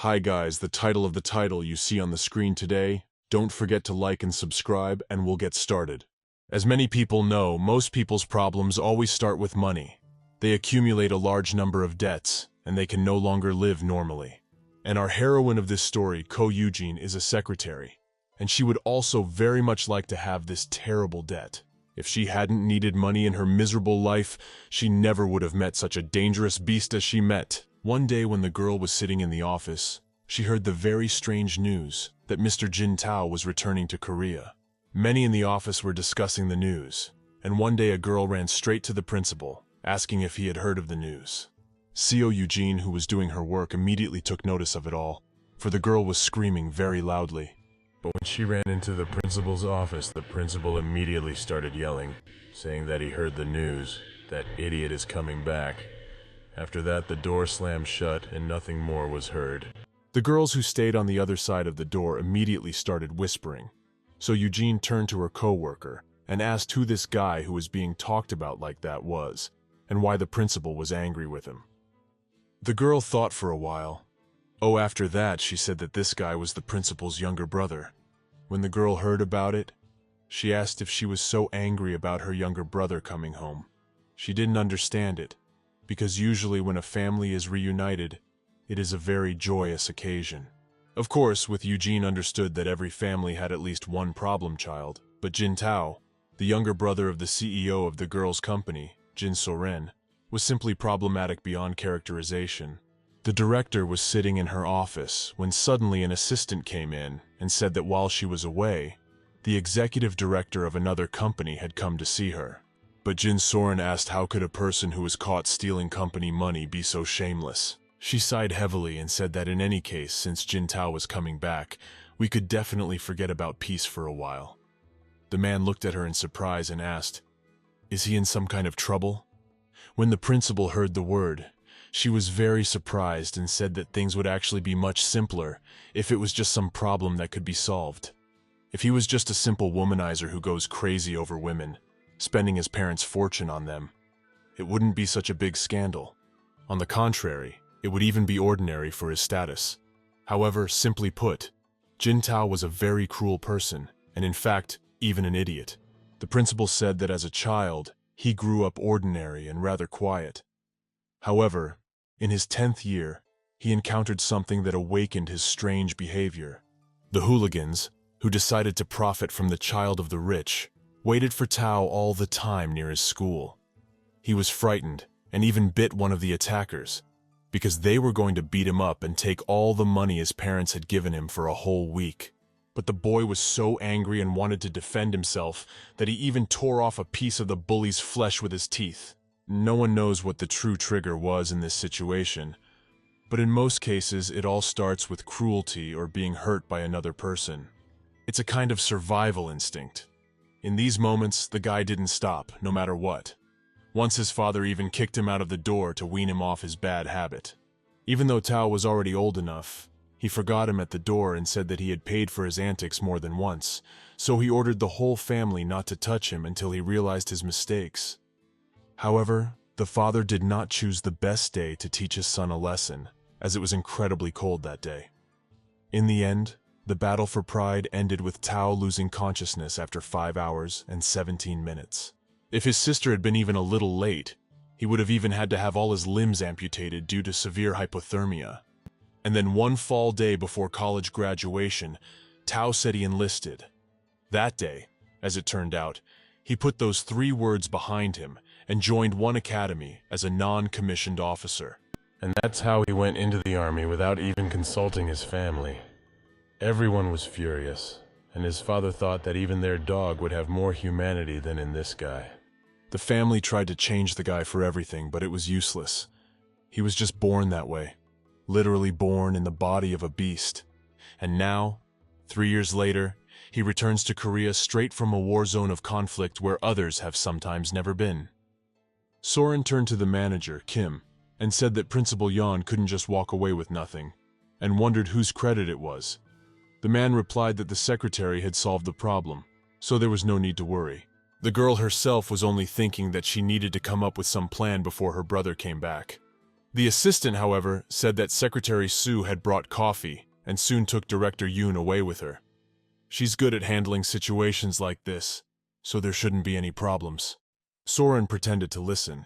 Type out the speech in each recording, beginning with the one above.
Hi guys, the title of the title you see on the screen today. Don't forget to like and subscribe and we'll get started. As many people know, most people's problems always start with money. They accumulate a large number of debts and they can no longer live normally. And our heroine of this story, Ko Eugene, is a secretary. And she would also very much like to have this terrible debt. If she hadn't needed money in her miserable life, she never would have met such a dangerous beast as she met. One day when the girl was sitting in the office, she heard the very strange news that Mr. Jin Tao was returning to Korea. Many in the office were discussing the news, and one day a girl ran straight to the principal, asking if he had heard of the news. Co Eugene, who was doing her work, immediately took notice of it all, for the girl was screaming very loudly. But when she ran into the principal's office, the principal immediately started yelling, saying that he heard the news, that idiot is coming back. After that, the door slammed shut and nothing more was heard. The girls who stayed on the other side of the door immediately started whispering. So Eugene turned to her co-worker and asked who this guy who was being talked about like that was, and why the principal was angry with him. The girl thought for a while. After that, she said that this guy was the principal's younger brother. When the girl heard about it, she asked if she was so angry about her younger brother coming home. She didn't understand it, because usually when a family is reunited, it is a very joyous occasion. Of course, with Eugene understood that every family had at least one problem child, but Jin Tao, the younger brother of the CEO of the girl's company, Jin Soren, was simply problematic beyond characterization. The director was sitting in her office when suddenly an assistant came in and said that while she was away, the executive director of another company had come to see her. But Jin Soren asked how could a person who was caught stealing company money be so shameless. She sighed heavily and said that in any case, since Jin Tao was coming back, we could definitely forget about peace for a while. The man looked at her in surprise and asked, "Is he in some kind of trouble?" When the principal heard the word, she was very surprised and said that things would actually be much simpler if it was just some problem that could be solved. If he was just a simple womanizer who goes crazy over women, spending his parents' fortune on them, it wouldn't be such a big scandal. On the contrary, it would even be ordinary for his status. However, simply put, Jin Tao was a very cruel person, and in fact, even an idiot. The principal said that as a child, he grew up ordinary and rather quiet. However, in his 10th year, he encountered something that awakened his strange behavior. The hooligans, who decided to profit from the child of the rich, waited for Tao all the time near his school. He was frightened and even bit one of the attackers, because they were going to beat him up and take all the money his parents had given him for a whole week. But the boy was so angry and wanted to defend himself that he even tore off a piece of the bully's flesh with his teeth. No one knows what the true trigger was in this situation, but in most cases it all starts with cruelty or being hurt by another person. It's a kind of survival instinct. In these moments, the guy didn't stop, no matter what. Once his father even kicked him out of the door to wean him off his bad habit. Even though Tao was already old enough, he forgot him at the door and said that he had paid for his antics more than once, so he ordered the whole family not to touch him until he realized his mistakes. However, the father did not choose the best day to teach his son a lesson, as it was incredibly cold that day. In the end, the battle for pride ended with Tao losing consciousness after 5 hours and 17 minutes. If his sister had been even a little late, he would have even had to have all his limbs amputated due to severe hypothermia. And then one fall day before college graduation, Tao said he enlisted. That day, as it turned out, he put those 3 words behind him and joined one academy as a non-commissioned officer. And that's how he went into the army without even consulting his family. Everyone was furious, and his father thought that even their dog would have more humanity than in this guy. The family tried to change the guy for everything, but it was useless. He was just born that way, literally born in the body of a beast. And now, 3 years later, he returns to Korea straight from a war zone of conflict where others have sometimes never been. Soren turned to the manager, Kim, and said that Principal Yan couldn't just walk away with nothing, and wondered whose credit it was. The man replied that the secretary had solved the problem, so there was no need to worry. The girl herself was only thinking that she needed to come up with some plan before her brother came back. The assistant, however, said that Secretary Sue had brought coffee and soon took Director Yoon away with her. She's good at handling situations like this, so there shouldn't be any problems. Soren pretended to listen,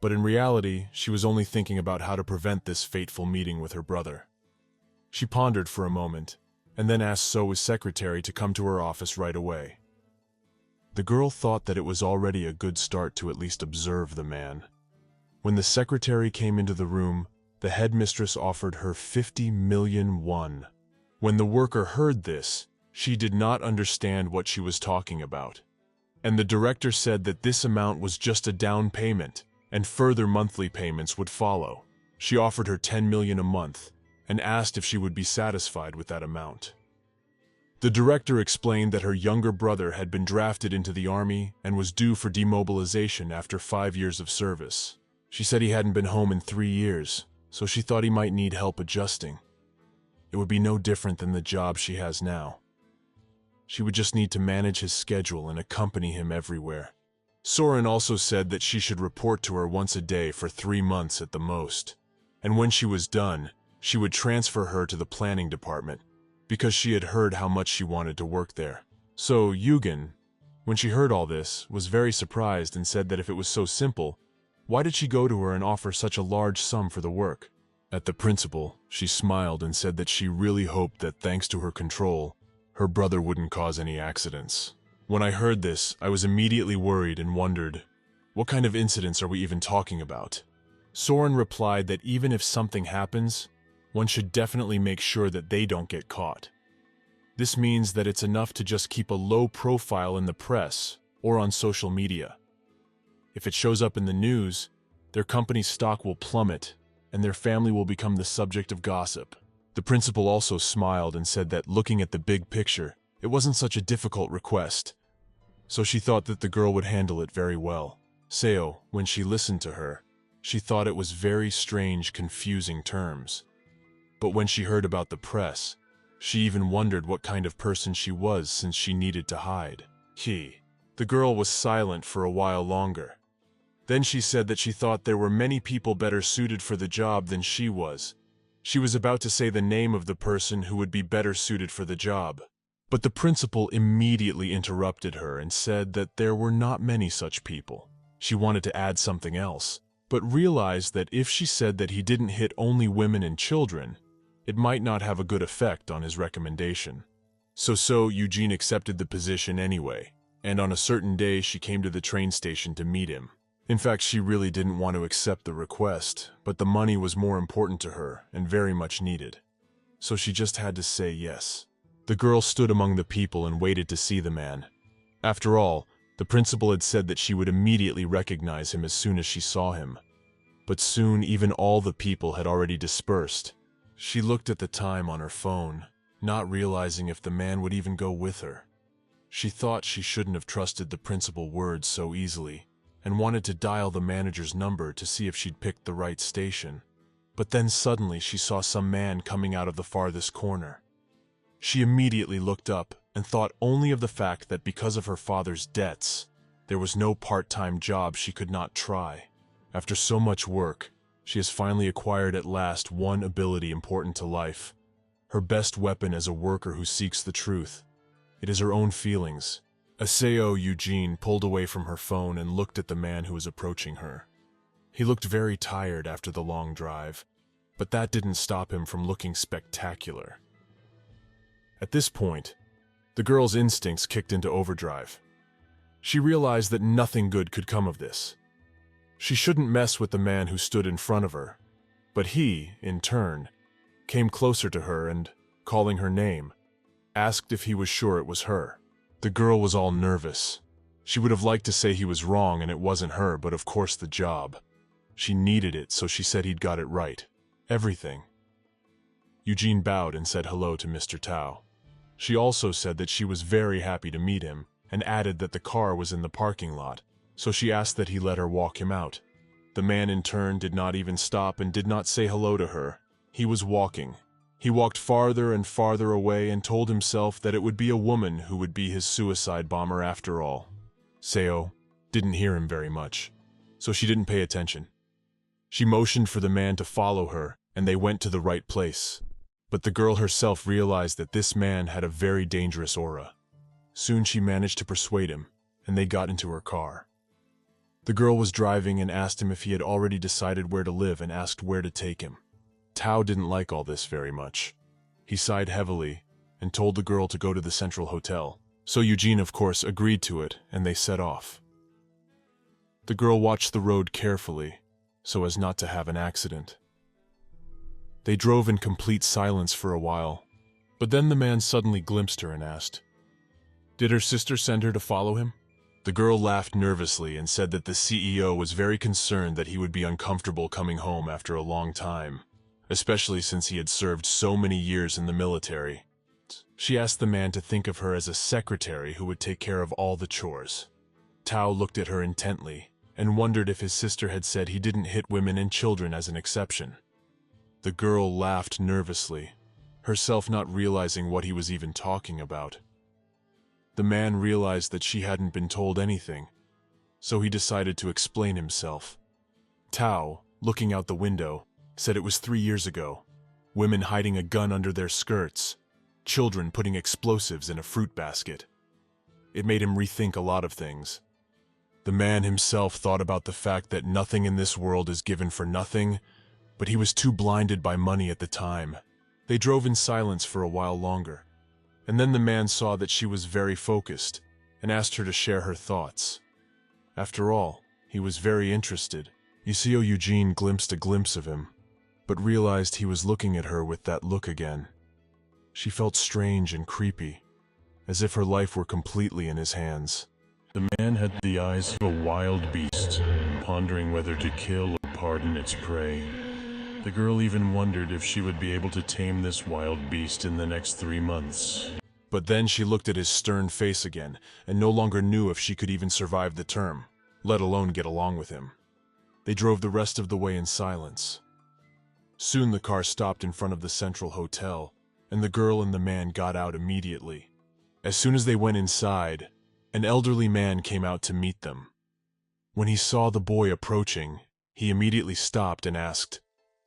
but in reality, she was only thinking about how to prevent this fateful meeting with her brother. She pondered for a moment, and then asked So's secretary to come to her office right away. The girl thought that it was already a good start to at least observe the man. When the secretary came into the room, the headmistress offered her 50 million won. When the worker heard this, she did not understand what she was talking about. And the director said that this amount was just a down payment, and further monthly payments would follow. She offered her 10 million a month, and asked if she would be satisfied with that amount. The director explained that her younger brother had been drafted into the army and was due for demobilization after 5 years of service. She said he hadn't been home in 3 years, so she thought he might need help adjusting. It would be no different than the job she has now. She would just need to manage his schedule and accompany him everywhere. Soren also said that she should report to her once a day for 3 months at the most, and when she was done, she would transfer her to the planning department, because she had heard how much she wanted to work there. So Eugen, when she heard all this, was very surprised and said that if it was so simple, why did she go to her and offer such a large sum for the work? At the principal, she smiled and said that she really hoped that thanks to her control, her brother wouldn't cause any accidents. When I heard this, I was immediately worried and wondered, what kind of incidents are we even talking about? Soren replied that even if something happens, one should definitely make sure that they don't get caught. This means that it's enough to just keep a low profile in the press or on social media. If it shows up in the news, their company's stock will plummet and their family will become the subject of gossip. The principal also smiled and said that looking at the big picture, it wasn't such a difficult request, so she thought that the girl would handle it very well. Seo, when she listened to her, she thought it was very strange, confusing terms. But when she heard about the press, she even wondered what kind of person she was since she needed to hide. The girl was silent for a while longer. Then she said that she thought there were many people better suited for the job than she was. She was about to say the name of the person who would be better suited for the job. But the principal immediately interrupted her and said that there were not many such people. She wanted to add something else, but realized that if she said that he didn't hit only women and children, it might not have a good effect on his recommendation. So Eugene accepted the position anyway, and on a certain day she came to the train station to meet him. In fact, she really didn't want to accept the request, but the money was more important to her and very much needed. So she just had to say yes. The girl stood among the people and waited to see the man. After all, the principal had said that she would immediately recognize him as soon as she saw him. But soon even all the people had already dispersed. She looked at the time on her phone, not realizing if the man would even go with her. She thought she shouldn't have trusted the principal's words so easily, and wanted to dial the manager's number to see if she'd picked the right station. But then suddenly she saw some man coming out of the farthest corner. She immediately looked up and thought only of the fact that because of her father's debts, there was no part-time job she could not try. After so much work, she has finally acquired at last one ability important to life, her best weapon as a worker who seeks the truth. It is her own feelings. Aseo Eugene pulled away from her phone and looked at the man who was approaching her. He looked very tired after the long drive, but that didn't stop him from looking spectacular. At this point, the girl's instincts kicked into overdrive. She realized that nothing good could come of this. She shouldn't mess with the man who stood in front of her, but he, in turn, came closer to her and, calling her name, asked if he was sure it was her. The girl was all nervous. She would have liked to say he was wrong and it wasn't her, but of course the job. She needed it, so she said he'd got it right. Everything. Eugene bowed and said hello to Mr. Tao. She also said that she was very happy to meet him, and added that the car was in the parking lot, so she asked that he let her walk him out. The man in turn did not even stop and did not say hello to her. He was walking. He walked farther and farther away and told himself that it would be a woman who would be his suicide bomber after all. Seo didn't hear him very much, so she didn't pay attention. She motioned for the man to follow her, and they went to the right place. But the girl herself realized that this man had a very dangerous aura. Soon she managed to persuade him, and they got into her car. The girl was driving and asked him if he had already decided where to live and asked where to take him. Tao didn't like all this very much. He sighed heavily and told the girl to go to the Central Hotel. So Eugene, of course, agreed to it, and they set off. The girl watched the road carefully, so as not to have an accident. They drove in complete silence for a while, but then the man suddenly glimpsed her and asked, "Did her sister send her to follow him?" The girl laughed nervously and said that the CEO was very concerned that he would be uncomfortable coming home after a long time, especially since he had served so many years in the military. She asked the man to think of her as a secretary who would take care of all the chores. Tao looked at her intently and wondered if his sister had said he didn't hit women and children as an exception. The girl laughed nervously, herself not realizing what he was even talking about. The man realized that she hadn't been told anything, so he decided to explain himself. Tao, looking out the window, said it was 3 years ago. Women hiding a gun under their skirts, children putting explosives in a fruit basket. It made him rethink a lot of things. The man himself thought about the fact that nothing in this world is given for nothing, but he was too blinded by money at the time. They drove in silence for a while longer, and then the man saw that she was very focused and asked her to share her thoughts. After all, he was very interested. Yuseo Eugene glimpsed a glimpse of him, but realized he was looking at her with that look again. She felt strange and creepy, as if her life were completely in his hands. The man had the eyes of a wild beast, pondering whether to kill or pardon its prey. The girl even wondered if she would be able to tame this wild beast in the next 3 months. But then she looked at his stern face again, and no longer knew if she could even survive the term, let alone get along with him. They drove the rest of the way in silence. Soon the car stopped in front of the Central Hotel, and the girl and the man got out immediately. As soon as they went inside, an elderly man came out to meet them. When he saw the boy approaching, he immediately stopped and asked,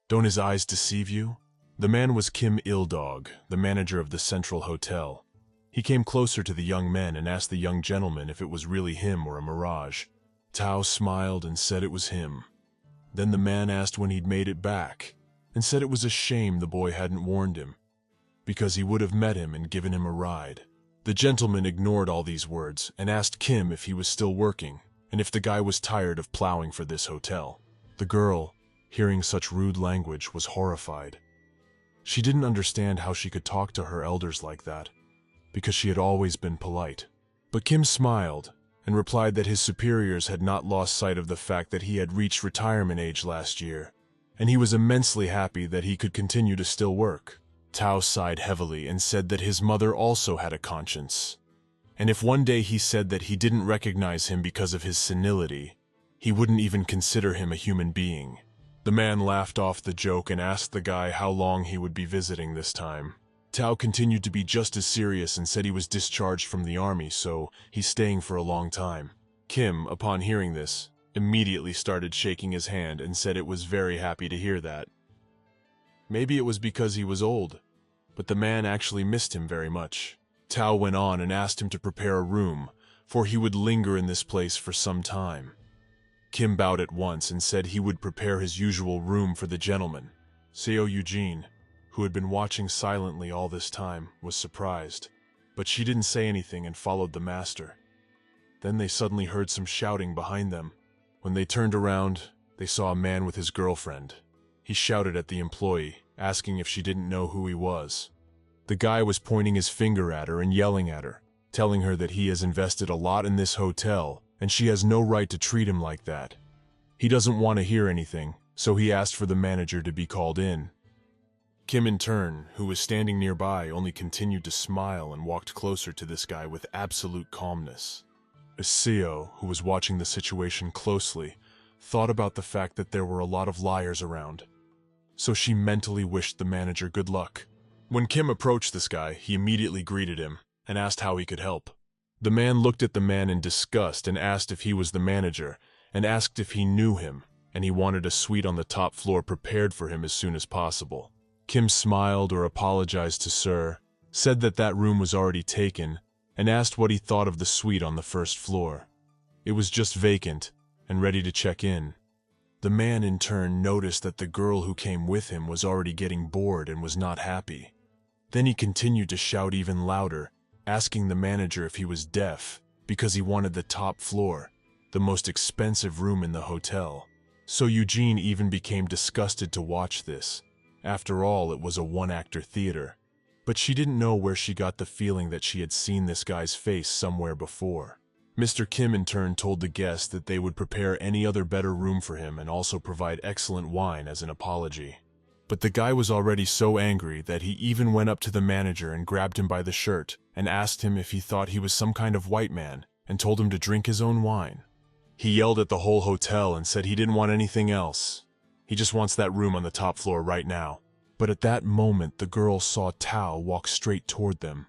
"Don't his eyes deceive you?" The man was Kim Il-dog, the manager of the Central Hotel. He came closer to the young men and asked the young gentleman if it was really him or a mirage. Tao smiled and said it was him. Then the man asked when he'd made it back, and said it was a shame the boy hadn't warned him, because he would have met him and given him a ride. The gentleman ignored all these words and asked Kim if he was still working, and if the guy was tired of plowing for this hotel. The girl, hearing such rude language, was horrified. She didn't understand how she could talk to her elders like that, because she had always been polite. But Kim smiled and replied that his superiors had not lost sight of the fact that he had reached retirement age last year, and he was immensely happy that he could continue to still work. Tao sighed heavily and said that his mother also had a conscience, and if one day he said that he didn't recognize him because of his senility, he wouldn't even consider him a human being. The man laughed off the joke and asked the guy how long he would be visiting this time. Tao continued to be just as serious and said he was discharged from the army, so he's staying for a long time. Kim, upon hearing this, immediately started shaking his hand and said it was very happy to hear that. Maybe it was because he was old, but the man actually missed him very much. Tao went on and asked him to prepare a room, for he would linger in this place for some time. Kim bowed at once and said he would prepare his usual room for the gentleman. Seo Eugene, who had been watching silently all this time, was surprised, but she didn't say anything and followed the master. Then they suddenly heard some shouting behind them. When they turned around, they saw a man with his girlfriend. He shouted at the employee, asking if she didn't know who he was. The guy was pointing his finger at her and yelling at her, telling her that he has invested a lot in this hotel and she has no right to treat him like that. He doesn't want to hear anything, so he asked for the manager to be called in. Kim, in turn, who was standing nearby, only continued to smile and walked closer to this guy with absolute calmness. Seo, who was watching the situation closely, thought about the fact that there were a lot of liars around, so she mentally wished the manager good luck. When Kim approached this guy, he immediately greeted him and asked how he could help. The man looked at the man in disgust and asked if he was the manager, and asked if he knew him. and he wanted a suite on the top floor prepared for him as soon as possible. Kim smiled or apologized to Sir, said that that room was already taken, and asked what he thought of the suite on the first floor. It was just vacant and ready to check in. The man in turn noticed that the girl who came with him was already getting bored and was not happy. Then he continued to shout even louder, asking the manager if he was deaf, because he wanted the top floor, the most expensive room in the hotel. So Eugene even became disgusted to watch this. After all, it was a one-actor theater. But she didn't know where she got the feeling that she had seen this guy's face somewhere before. Mr. Kim in turn told the guest that they would prepare any other better room for him and also provide excellent wine as an apology. But the guy was already so angry that he even went up to the manager and grabbed him by the shirt and asked him if he thought he was some kind of white man and told him to drink his own wine. He yelled at the whole hotel and said he didn't want anything else. He just wants that room on the top floor right now. But at that moment, the girl saw Tao walk straight toward them.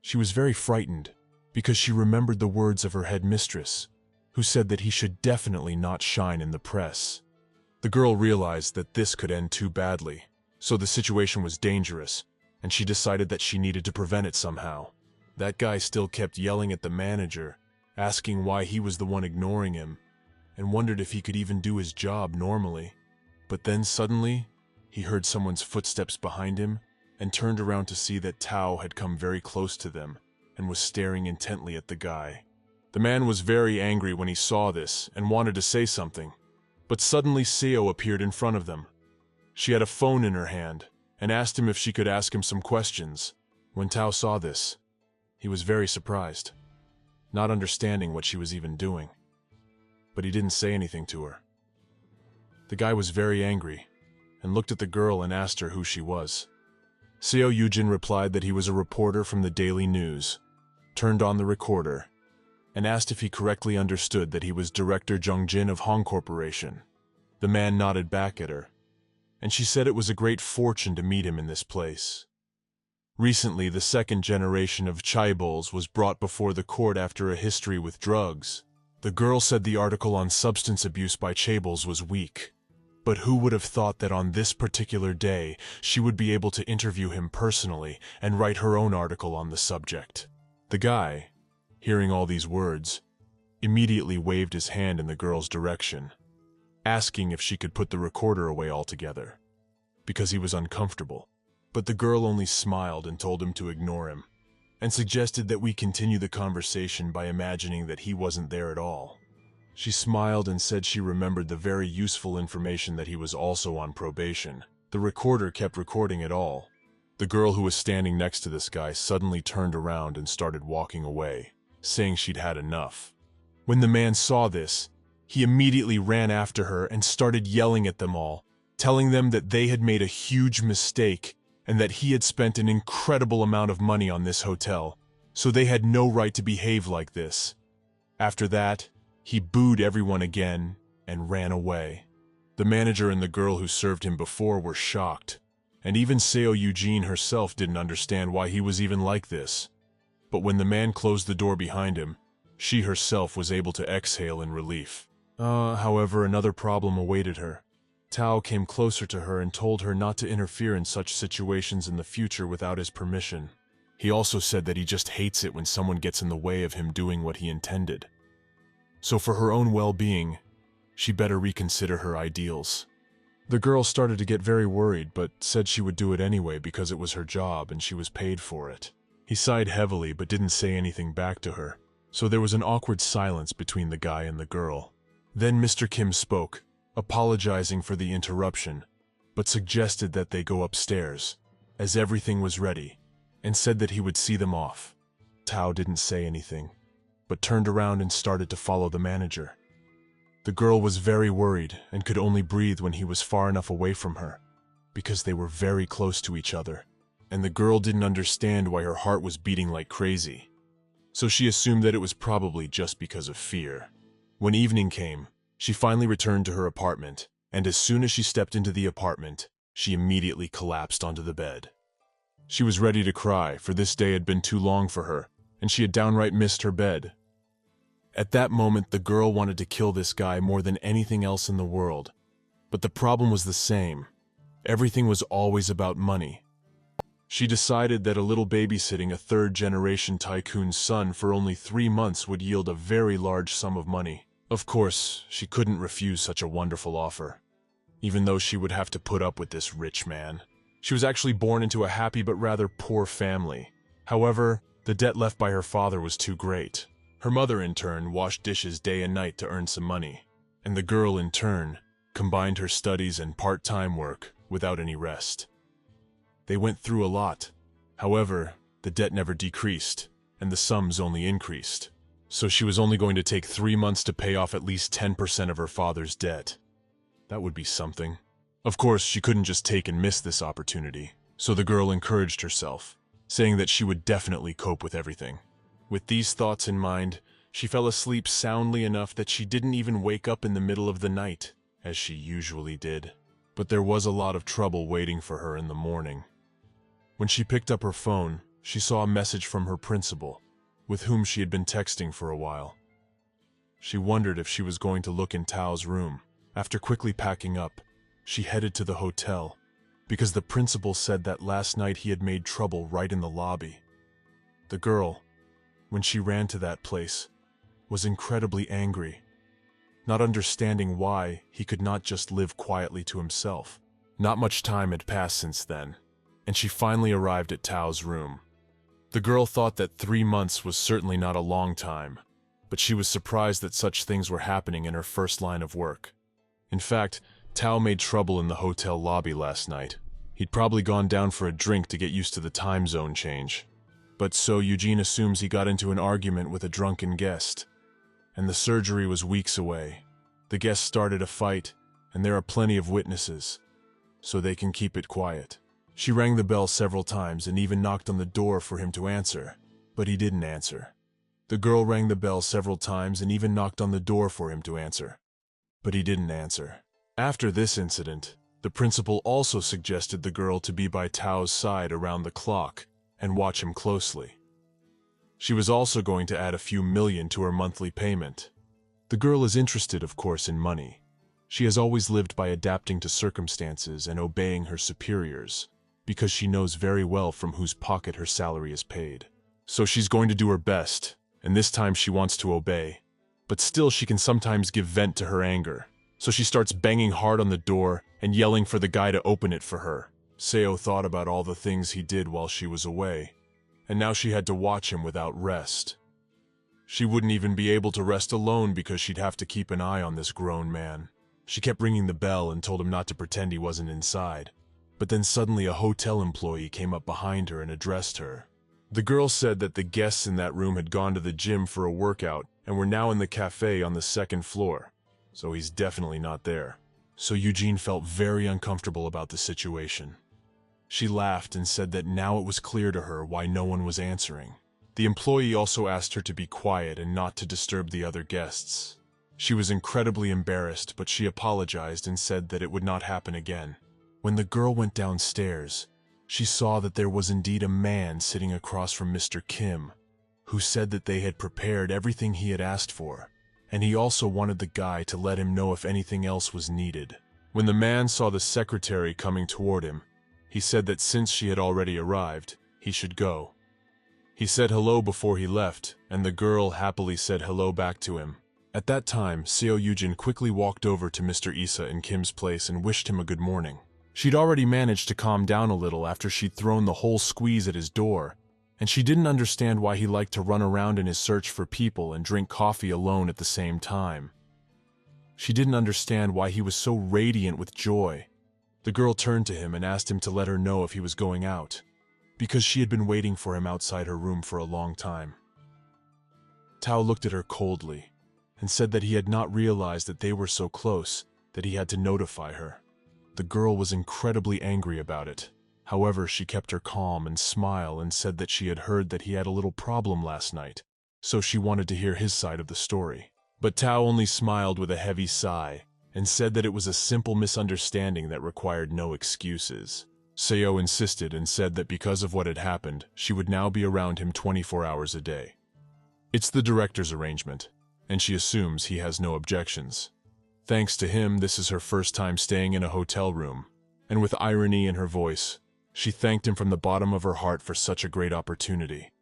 She was very frightened because she remembered the words of her headmistress, who said that he should definitely not shine in the press. The girl realized that this could end too badly, so the situation was dangerous, and she decided that she needed to prevent it somehow. That guy still kept yelling at the manager, asking why he was the one ignoring him, and wondered if he could even do his job normally. But then suddenly, he heard someone's footsteps behind him and turned around to see that Tao had come very close to them and was staring intently at the guy. The man was very angry when he saw this and wanted to say something, but suddenly Seo appeared in front of them. She had a phone in her hand and asked him if she could ask him some questions. When Tao saw this, he was very surprised, not understanding what she was even doing. But he didn't say anything to her. The guy was very angry and looked at the girl and asked her who she was. Seo Yujin replied that he was a reporter from the Daily News, turned on the recorder, and asked if he correctly understood that he was Director Jongjin of Hong Corporation. The man nodded back at her, and she said it was a great fortune to meet him in this place. Recently, the second generation of Chaibols was brought before the court after a history with drugs. The girl said the article on substance abuse by Chaibols was weak, but who would have thought that on this particular day she would be able to interview him personally and write her own article on the subject. The guy, hearing all these words, immediately waved his hand in the girl's direction, asking if she could put the recorder away altogether, because he was uncomfortable. But the girl only smiled and told him to ignore him, and suggested that we continue the conversation by imagining that he wasn't there at all. She smiled and said she remembered the very useful information that he was also on probation. The recorder kept recording it all. The girl who was standing next to this guy suddenly turned around and started walking away, saying she'd had enough. When the man saw this, he immediately ran after her and started yelling at them all, telling them that they had made a huge mistake and that he had spent an incredible amount of money on this hotel, so they had no right to behave like this. After that, he booed everyone again and ran away. The manager and the girl who served him before were shocked, and even Seo Eugene herself didn't understand why he was even like this. But when the man closed the door behind him, she herself was able to exhale in relief. However, another problem awaited her. Tao came closer to her and told her not to interfere in such situations in the future without his permission. He also said that he just hates it when someone gets in the way of him doing what he intended. So for her own well-being, she better reconsider her ideals. The girl started to get very worried, but said she would do it anyway because it was her job and she was paid for it. He sighed heavily but didn't say anything back to her, so there was an awkward silence between the guy and the girl. Then Mr. Kim spoke, apologizing for the interruption, but suggested that they go upstairs, as everything was ready, and said that he would see them off. Tao didn't say anything, but turned around and started to follow the manager. The girl was very worried and could only breathe when he was far enough away from her, because they were very close to each other, and the girl didn't understand why her heart was beating like crazy, so she assumed that it was probably just because of fear. When evening came, she finally returned to her apartment, and as soon as she stepped into the apartment, she immediately collapsed onto the bed. She was ready to cry, for this day had been too long for her, and she had downright missed her bed. At that moment, the girl wanted to kill this guy more than anything else in the world. But the problem was the same. Everything was always about money. She decided that a little babysitting a third-generation tycoon's son for only 3 months would yield a very large sum of money. Of course, she couldn't refuse such a wonderful offer, even though she would have to put up with this rich man. She was actually born into a happy but rather poor family. However, the debt left by her father was too great. Her mother, in turn, washed dishes day and night to earn some money, and the girl, in turn, combined her studies and part-time work without any rest. They went through a lot. However, the debt never decreased, and the sums only increased. So she was only going to take 3 months to pay off at least 10% of her father's debt. That would be something. Of course, she couldn't just take and miss this opportunity, so the girl encouraged herself, saying that she would definitely cope with everything. With these thoughts in mind, she fell asleep soundly enough that she didn't even wake up in the middle of the night, as she usually did. But there was a lot of trouble waiting for her in the morning. When she picked up her phone, she saw a message from her principal, with whom she had been texting for a while. She wondered if she was going to look in Tao's room. After quickly packing up, she headed to the hotel, because the principal said that last night he had made trouble right in the lobby. The girl, when she ran to that place, was incredibly angry, not understanding why he could not just live quietly to himself. Not much time had passed since then, and she finally arrived at Tao's room. The girl thought that 3 months was certainly not a long time, but she was surprised that such things were happening in her first line of work. In fact, Tao made trouble in the hotel lobby last night. He'd probably gone down for a drink to get used to the time zone change. But so Eugene assumes he got into an argument with a drunken guest, and the surgery was weeks away. The guest started a fight, and there are plenty of witnesses, so they can keep it quiet. She rang the bell several times and even knocked on the door for him to answer, but he didn't answer. The girl rang the bell several times and even knocked on the door for him to answer, but he didn't answer. After this incident, the principal also suggested the girl to be by Tao's side around the clock and watch him closely. She was also going to add a few million to her monthly payment. The girl is interested, of course, in money. She has always lived by adapting to circumstances and obeying her superiors, because she knows very well from whose pocket her salary is paid. So she's going to do her best, and this time she wants to obey. But still she can sometimes give vent to her anger. So she starts banging hard on the door and yelling for the guy to open it for her. Seo thought about all the things he did while she was away, and now she had to watch him without rest. She wouldn't even be able to rest alone because she'd have to keep an eye on this grown man. She kept ringing the bell and told him not to pretend he wasn't inside. But then suddenly a hotel employee came up behind her and addressed her. The girl said that the guests in that room had gone to the gym for a workout and were now in the cafe on the 2nd floor, so he's definitely not there. So Eugene felt very uncomfortable about the situation. She laughed and said that now it was clear to her why no one was answering. The employee also asked her to be quiet and not to disturb the other guests. She was incredibly embarrassed, but she apologized and said that it would not happen again. When the girl went downstairs, she saw that there was indeed a man sitting across from Mr. Kim, who said that they had prepared everything he had asked for, and he also wanted the guy to let him know if anything else was needed. When the man saw the secretary coming toward him, he said that since she had already arrived, he should go. He said hello before he left, and the girl happily said hello back to him. At that time, Seo Yujin quickly walked over to Mr. Issa in Kim's place and wished him a good morning. She'd already managed to calm down a little after she'd thrown the whole squeeze at his door, and she didn't understand why he liked to run around in his search for people and drink coffee alone at the same time. She didn't understand why he was so radiant with joy. The girl turned to him and asked him to let her know if he was going out, because she had been waiting for him outside her room for a long time. Tao looked at her coldly and said that he had not realized that they were so close that he had to notify her. The girl was incredibly angry about it. However, she kept her calm and smile and said that she had heard that he had a little problem last night, so she wanted to hear his side of the story. But Tao only smiled with a heavy sigh and said that it was a simple misunderstanding that required no excuses. Seo insisted and said that because of what had happened, she would now be around him 24 hours a day. It's the director's arrangement, and she assumes he has no objections. Thanks to him, this is her first time staying in a hotel room, and with irony in her voice, she thanked him from the bottom of her heart for such a great opportunity.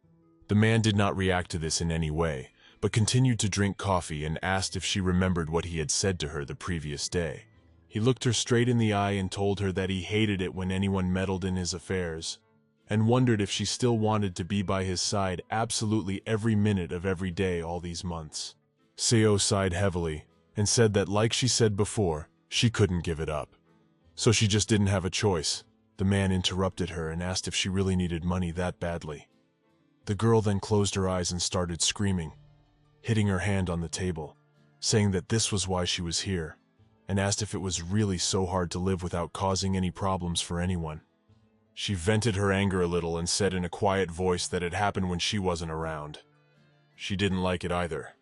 The man did not react to this in any way, but continued to drink coffee and asked if she remembered what he had said to her the previous day. He looked her straight in the eye and told her that he hated it when anyone meddled in his affairs, and wondered if she still wanted to be by his side absolutely every minute of every day all these months. Seo sighed heavily and said that, like she said before, she couldn't give it up. So she just didn't have a choice. The man interrupted her and asked if she really needed money that badly. The girl then closed her eyes and started screaming, hitting her hand on the table, saying that this was why she was here, and asked if it was really so hard to live without causing any problems for anyone. She vented her anger a little and said in a quiet voice that it happened when she wasn't around. She didn't like it either,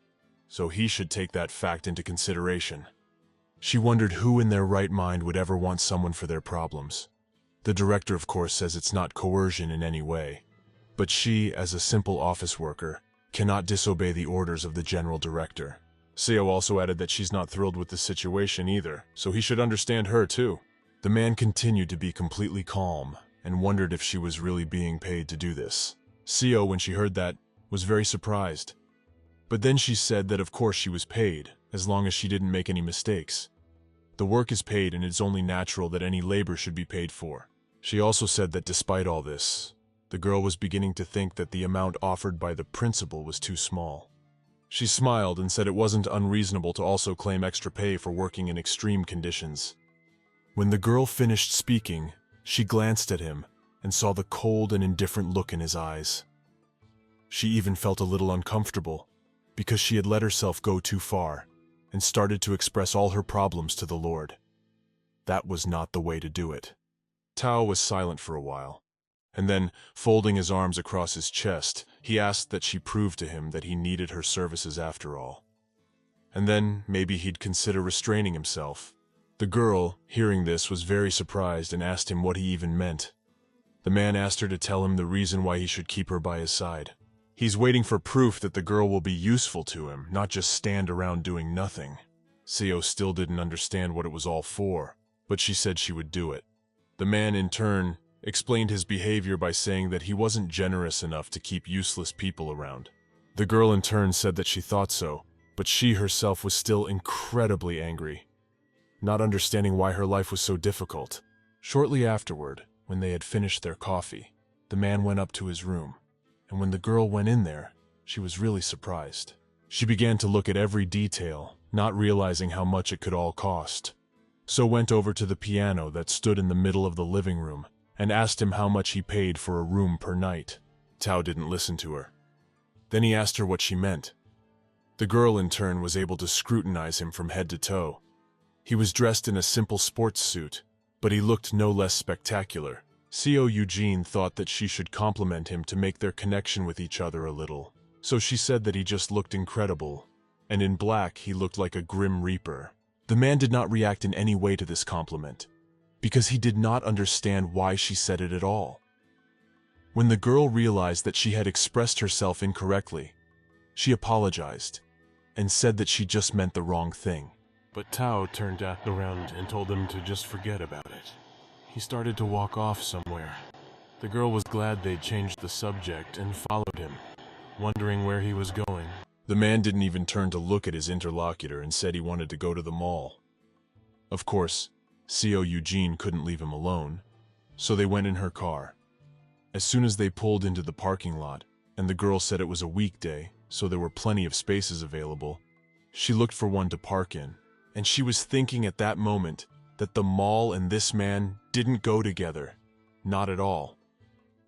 so he should take that fact into consideration. She wondered who in their right mind would ever want someone for their problems. The director, of course, says it's not coercion in any way, but she, as a simple office worker, cannot disobey the orders of the general director. Seo also added that she's not thrilled with the situation either, so he should understand her too. The man continued to be completely calm and wondered if she was really being paid to do this. Seo, when she heard that, was very surprised. But then she said that of course she was paid, as long as she didn't make any mistakes. The work is paid and it's only natural that any labor should be paid for. She also said that despite all this, the girl was beginning to think that the amount offered by the principal was too small. She smiled and said it wasn't unreasonable to also claim extra pay for working in extreme conditions. When the girl finished speaking, she glanced at him and saw the cold and indifferent look in his eyes. She even felt a little uncomfortable because she had let herself go too far and started to express all her problems to the Lord. That was not the way to do it. Tao was silent for a while, and then, folding his arms across his chest, he asked that she prove to him that he needed her services after all. And then maybe he'd consider restraining himself. The girl, hearing this, was very surprised and asked him what he even meant. The man asked her to tell him the reason why he should keep her by his side. He's waiting for proof that the girl will be useful to him, not just stand around doing nothing. Seo still didn't understand what it was all for, but she said she would do it. The man, in turn, explained his behavior by saying that he wasn't generous enough to keep useless people around. The girl, in turn, said that she thought so, but she herself was still incredibly angry, not understanding why her life was so difficult. Shortly afterward, when they had finished their coffee, the man went up to his room, and when the girl went in there, she was really surprised. She began to look at every detail, not realizing how much it could all cost. So went over to the piano that stood in the middle of the living room and asked him how much he paid for a room per night. Tao didn't listen to her. Then he asked her what she meant. The girl, in turn, was able to scrutinize him from head to toe. He was dressed in a simple sports suit, but he looked no less spectacular. Seo Eugene thought that she should compliment him to make their connection with each other a little, so she said that he just looked incredible, and in black he looked like a grim reaper. The man did not react in any way to this compliment, because he did not understand why she said it at all. When the girl realized that she had expressed herself incorrectly, she apologized and said that she just meant the wrong thing. But Tao turned around and told him to just forget about it. He started to walk off somewhere. The girl was glad they'd changed the subject and followed him, wondering where he was going. The man didn't even turn to look at his interlocutor and said he wanted to go to the mall. Of course, Seo Eugene couldn't leave him alone, so they went in her car. As soon as they pulled into the parking lot, and the girl said it was a weekday, so there were plenty of spaces available, she looked for one to park in, and she was thinking at that moment that the mall and this man didn't go together, not at all.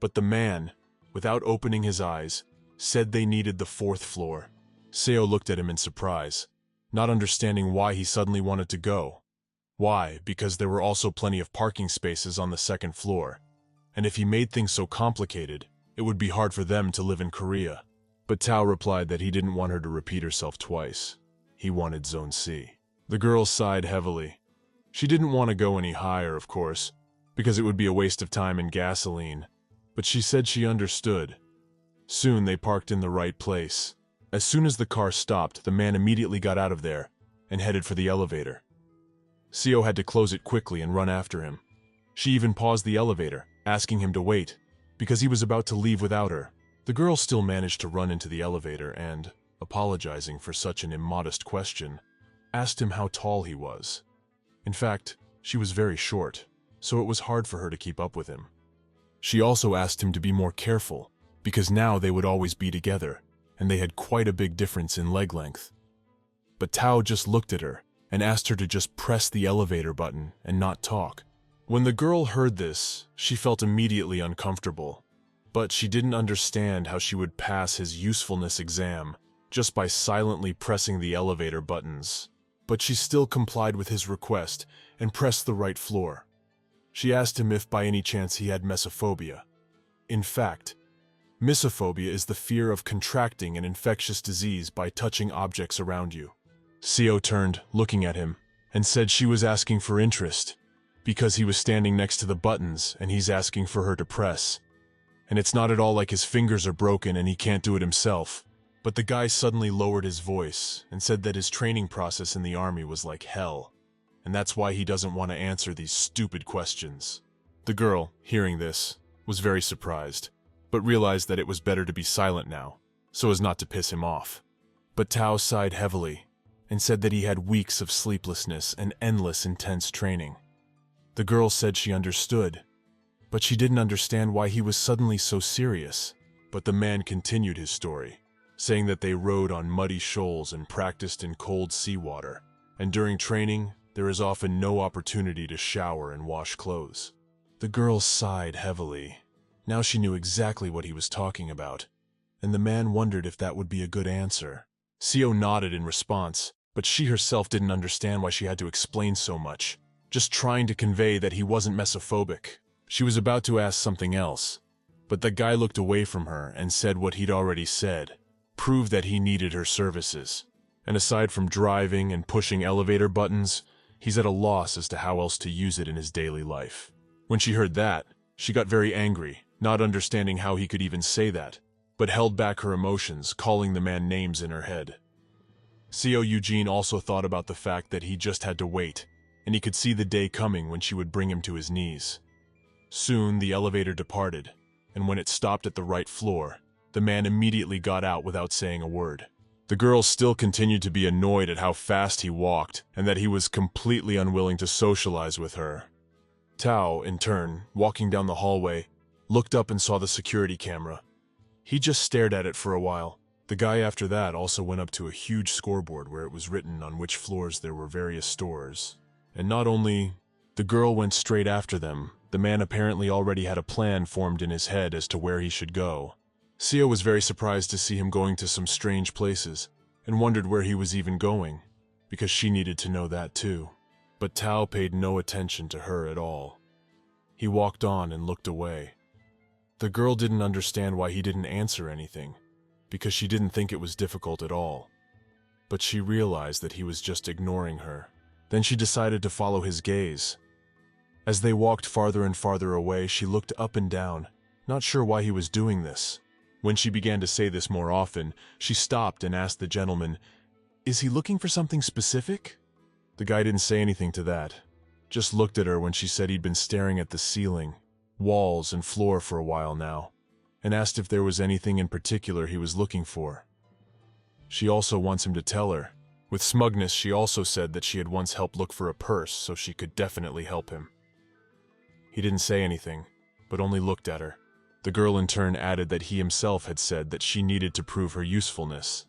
But the man, without opening his eyes, said they needed the 4th floor. Seo looked at him in surprise, not understanding why he suddenly wanted to go. Why? Because there were also plenty of parking spaces on the 2nd floor, and if he made things so complicated, it would be hard for them to live in Korea. But Tao replied that he didn't want her to repeat herself twice. He wanted Zone C. The girl sighed heavily. She didn't want to go any higher, of course, because it would be a waste of time and gasoline, but she said she understood. Soon they parked in the right place. As soon as the car stopped, the man immediately got out of there and headed for the elevator. Seo had to close it quickly and run after him. She even paused the elevator, asking him to wait, because he was about to leave without her. The girl still managed to run into the elevator and, apologizing for such an immodest question, asked him how tall he was. In fact, she was very short, so it was hard for her to keep up with him. She also asked him to be more careful, because now they would always be together, and they had quite a big difference in leg length. But Tao just looked at her and asked her to just press the elevator button and not talk. When the girl heard this, she felt immediately uncomfortable, but she didn't understand how she would pass his usefulness exam just by silently pressing the elevator buttons. But she still complied with his request and pressed the right floor. She asked him if by any chance he had mesophobia. In fact, mesophobia is the fear of contracting an infectious disease by touching objects around you. Seo turned, looking at him, and said she was asking for interest, because he was standing next to the buttons and he's asking for her to press. And it's not at all like his fingers are broken and he can't do it himself. But the guy suddenly lowered his voice and said that his training process in the army was like hell, and that's why he doesn't want to answer these stupid questions. The girl, hearing this, was very surprised, but realized that it was better to be silent now, so as not to piss him off. But Tao sighed heavily and said that he had weeks of sleeplessness and endless intense training. The girl said she understood, but she didn't understand why he was suddenly so serious. But the man continued his story, saying that they rode on muddy shoals and practiced in cold seawater, and during training, there is often no opportunity to shower and wash clothes. The girl sighed heavily. Now she knew exactly what he was talking about, and the man wondered if that would be a good answer. Seo nodded in response, but she herself didn't understand why she had to explain so much, just trying to convey that he wasn't mesophobic. She was about to ask something else, but the guy looked away from her and said what he'd already said, proved that he needed her services. And aside from driving and pushing elevator buttons, he's at a loss as to how else to use it in his daily life. When she heard that, she got very angry, not understanding how he could even say that, but held back her emotions, calling the man names in her head. Seo Eugene also thought about the fact that he just had to wait, and he could see the day coming when she would bring him to his knees. Soon the elevator departed, and when it stopped at the right floor, the man immediately got out without saying a word. The girl still continued to be annoyed at how fast he walked and that he was completely unwilling to socialize with her. Tao, in turn, walking down the hallway, looked up and saw the security camera. He just stared at it for a while. The guy after that also went up to a huge scoreboard where it was written on which floors there were various stores. And not only the girl went straight after them, the man apparently already had a plan formed in his head as to where he should go. Seo was very surprised to see him going to some strange places, and wondered where he was even going, because she needed to know that too. But Tao paid no attention to her at all. He walked on and looked away. The girl didn't understand why he didn't answer anything, because she didn't think it was difficult at all. But she realized that he was just ignoring her. Then she decided to follow his gaze. As they walked farther and farther away, she looked up and down, not sure why he was doing this. When she began to say this more often, she stopped and asked the gentleman, "Is he looking for something specific?" The guy didn't say anything to that, just looked at her when she said he'd been staring at the ceiling, walls, and floor for a while now, and asked if there was anything in particular he was looking for. She also wants him to tell her. With smugness, she also said that she had once helped look for a purse, so she could definitely help him. He didn't say anything, but only looked at her. The girl in turn added that he himself had said that she needed to prove her usefulness.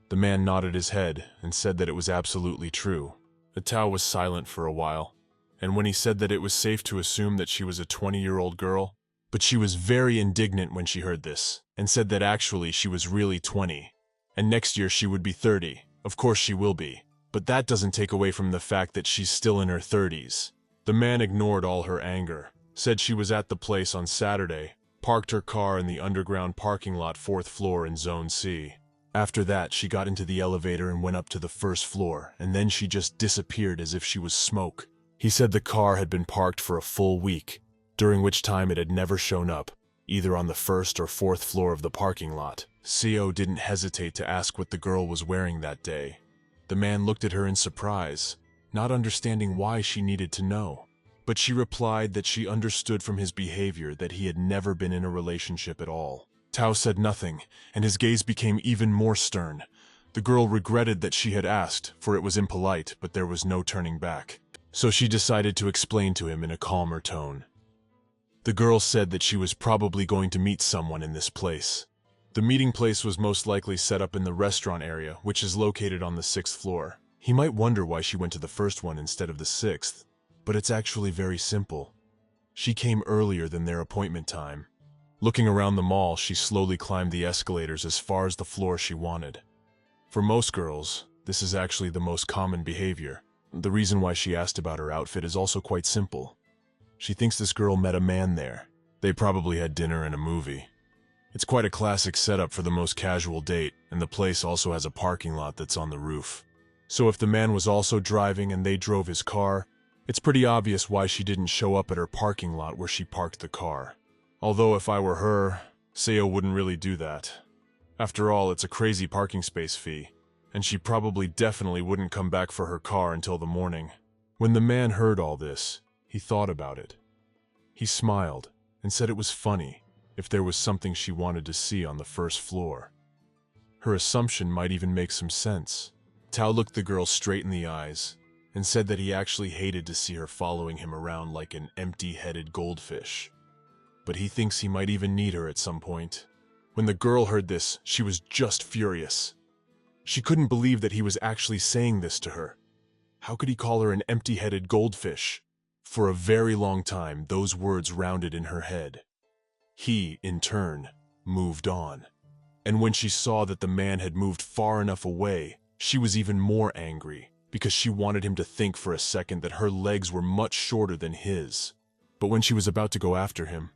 The man nodded his head and said that it was absolutely true. The Tao was silent for a while, and when he said that it was safe to assume that she was a 20-year-old girl, but she was very indignant when she heard this, and said that actually she was really 20, and next year she would be 30. Of course she will be, but that doesn't take away from the fact that she's still in her 30s. The man ignored all her anger, said she was at the place on Saturday, parked her car in the underground parking lot 4th floor in Zone C. After that, she got into the elevator and went up to the 1st floor, and then she just disappeared as if she was smoke. He said the car had been parked for a full week, during which time it had never shown up, either on the 1st or 4th floor of the parking lot. Seo didn't hesitate to ask what the girl was wearing that day. The man looked at her in surprise, not understanding why she needed to know. But she replied that she understood from his behavior that he had never been in a relationship at all. Tao said nothing, and his gaze became even more stern. The girl regretted that she had asked, for it was impolite, but there was no turning back. So she decided to explain to him in a calmer tone. The girl said that she was probably going to meet someone in this place. The meeting place was most likely set up in the restaurant area, which is located on the 6th floor. He might wonder why she went to the first one instead of the 6th, but it's actually very simple. She came earlier than their appointment time. Looking around the mall, she slowly climbed the escalators as far as the floor she wanted. For most girls, this is actually the most common behavior. The reason why she asked about her outfit is also quite simple. She thinks this girl met a man there. They probably had dinner and a movie. It's quite a classic setup for the most casual date, and the place also has a parking lot that's on the roof. So if the man was also driving and they drove his car, it's pretty obvious why she didn't show up at her parking lot where she parked the car. Although if I were her, Seo wouldn't really do that. After all, it's a crazy parking space fee, and she probably definitely wouldn't come back for her car until the morning. When the man heard all this, he thought about it. He smiled and said it was funny if there was something she wanted to see on the first floor. Her assumption might even make some sense. Tao looked the girl straight in the eyes and said that he actually hated to see her following him around like an empty-headed goldfish. But he thinks he might even need her at some point. When the girl heard this, she was just furious. She couldn't believe that he was actually saying this to her. How could he call her an empty-headed goldfish? For a very long time, those words rounded in her head. He, in turn, moved on. And when she saw that the man had moved far enough away, she was even more angry, because she wanted him to think for a second that her legs were much shorter than his. But when she was about to go after him,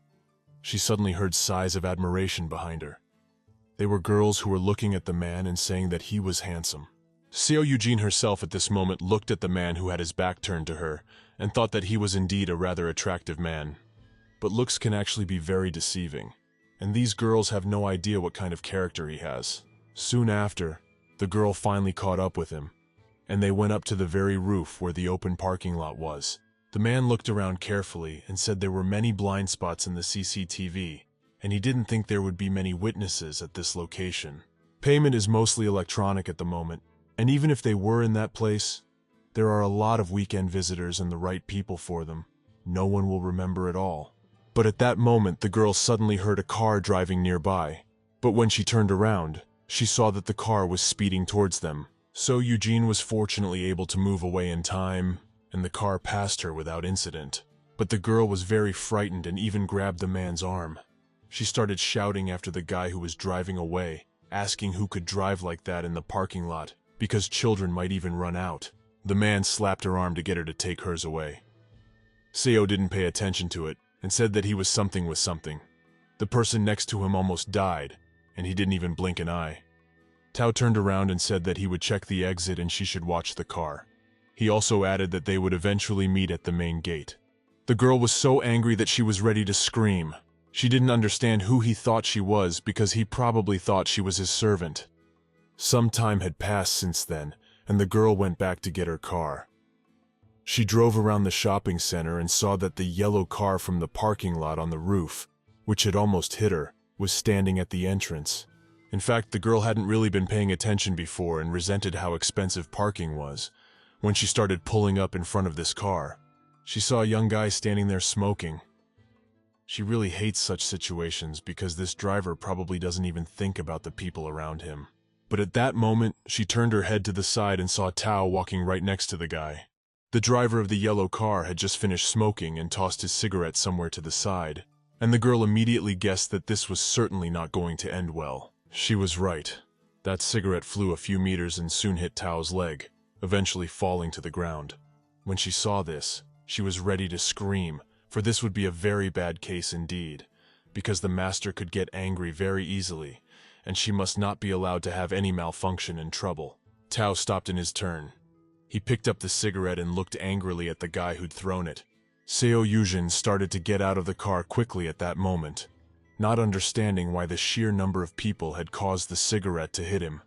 she suddenly heard sighs of admiration behind her. They were girls who were looking at the man and saying that he was handsome. Seo Eugene herself at this moment looked at the man who had his back turned to her and thought that he was indeed a rather attractive man. But looks can actually be very deceiving, and these girls have no idea what kind of character he has. Soon after, the girl finally caught up with him, and they went up to the very roof where the open parking lot was. The man looked around carefully and said there were many blind spots in the CCTV, and he didn't think there would be many witnesses at this location. Payment is mostly electronic at the moment, and even if they were in that place, there are a lot of weekend visitors and the right people for them. No one will remember at all. But at that moment, the girl suddenly heard a car driving nearby. But when she turned around, she saw that the car was speeding towards them. So Eugene was fortunately able to move away in time, and the car passed her without incident. But the girl was very frightened and even grabbed the man's arm. She started shouting after the guy who was driving away, asking who could drive like that in the parking lot, because children might even run out. The man slapped her arm to get her to take hers away. Seo didn't pay attention to it, and said that he was something with something. The person next to him almost died, and he didn't even blink an eye. Tao turned around and said that he would check the exit and she should watch the car. He also added that they would eventually meet at the main gate. The girl was so angry that she was ready to scream. She didn't understand who he thought she was because he probably thought she was his servant. Some time had passed since then, and the girl went back to get her car. She drove around the shopping center and saw that the yellow car from the parking lot on the roof, which had almost hit her, was standing at the entrance. In fact, the girl hadn't really been paying attention before and resented how expensive parking was. When she started pulling up in front of this car, she saw a young guy standing there smoking. She really hates such situations because this driver probably doesn't even think about the people around him. But at that moment, she turned her head to the side and saw Tao walking right next to the guy. The driver of the yellow car had just finished smoking and tossed his cigarette somewhere to the side, and the girl immediately guessed that this was certainly not going to end well. She was right. That cigarette flew a few meters and soon hit Tao's leg, eventually falling to the ground. When she saw this, she was ready to scream, for this would be a very bad case indeed, because the master could get angry very easily, and she must not be allowed to have any malfunction and trouble. Tao stopped in his turn. He picked up the cigarette and looked angrily at the guy who'd thrown it. Seo Yujin started to get out of the car quickly at that moment. not understanding why the sheer number of people had caused the cigarette to hit him.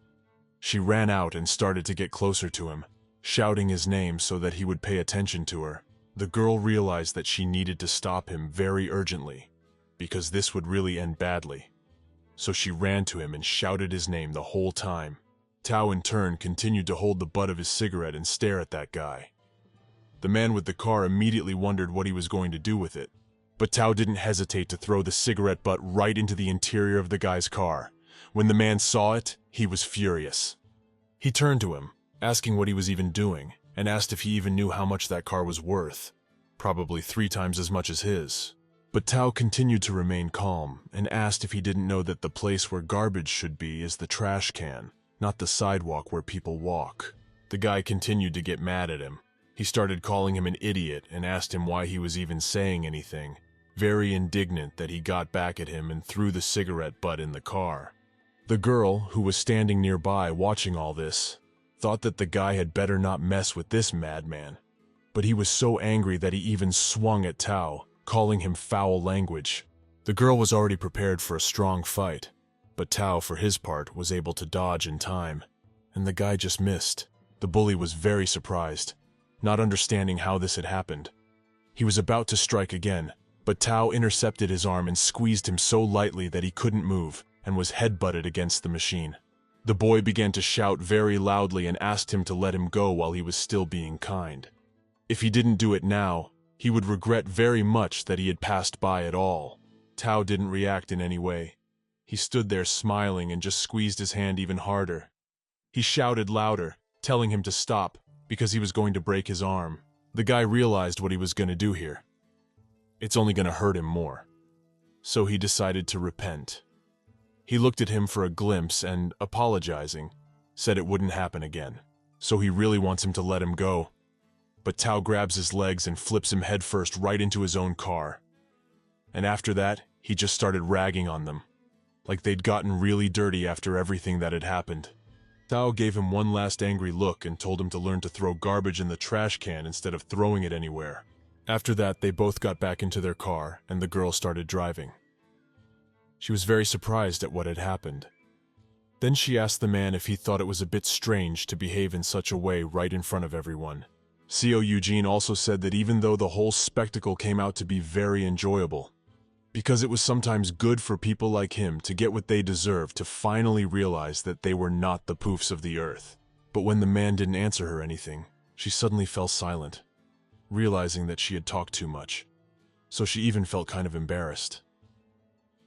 She ran out and started to get closer to him, shouting his name so that he would pay attention to her. The girl realized that she needed to stop him very urgently, because this would really end badly. So she ran to him and shouted his name the whole time. Tao in turn continued to hold the butt of his cigarette and stare at that guy. The man with the car immediately wondered what he was going to do with it, but Tao didn't hesitate to throw the cigarette butt right into the interior of the guy's car. When the man saw it, he was furious. He turned to him, asking what he was even doing, and asked if he even knew how much that car was worth. Probably 3 times as much as his. But Tao continued to remain calm and asked if he didn't know that the place where garbage should be is the trash can, not the sidewalk where people walk. The guy continued to get mad at him. He started calling him an idiot and asked him why he was even saying anything, very indignant that he got back at him and threw the cigarette butt in the car. The girl, who was standing nearby watching all this, thought that the guy had better not mess with this madman. But he was so angry that he even swung at Tao, calling him foul language. The girl was already prepared for a strong fight, but Tao, for his part, was able to dodge in time, and the guy just missed. The bully was very surprised, not understanding how this had happened. He was about to strike again, but Tao intercepted his arm and squeezed him so lightly that he couldn't move and was headbutted against the machine. The boy began to shout very loudly and asked him to let him go while he was still being kind. If he didn't do it now, he would regret very much that he had passed by at all. Tao didn't react in any way. He stood there smiling and just squeezed his hand even harder. He shouted louder, telling him to stop, because he was going to break his arm. The guy realized what he was going to do here. It's only going to hurt him more. So he decided to repent. He looked at him for a glimpse and, apologizing, said it wouldn't happen again. So he really wants him to let him go. But Tao grabs his legs and flips him headfirst right into his own car. And after that, he just started ragging on them, like they'd gotten really dirty after everything that had happened. Tao gave him one last angry look and told him to learn to throw garbage in the trash can instead of throwing it anywhere. After that, they both got back into their car, and the girl started driving. She was very surprised at what had happened. Then she asked the man if he thought it was a bit strange to behave in such a way right in front of everyone. Co. Eugene also said that even though the whole spectacle came out to be very enjoyable, because it was sometimes good for people like him to get what they deserved, to finally realize that they were not the poofs of the earth. But when the man didn't answer her anything, she suddenly fell silent, realizing that she had talked too much. So she even felt kind of embarrassed.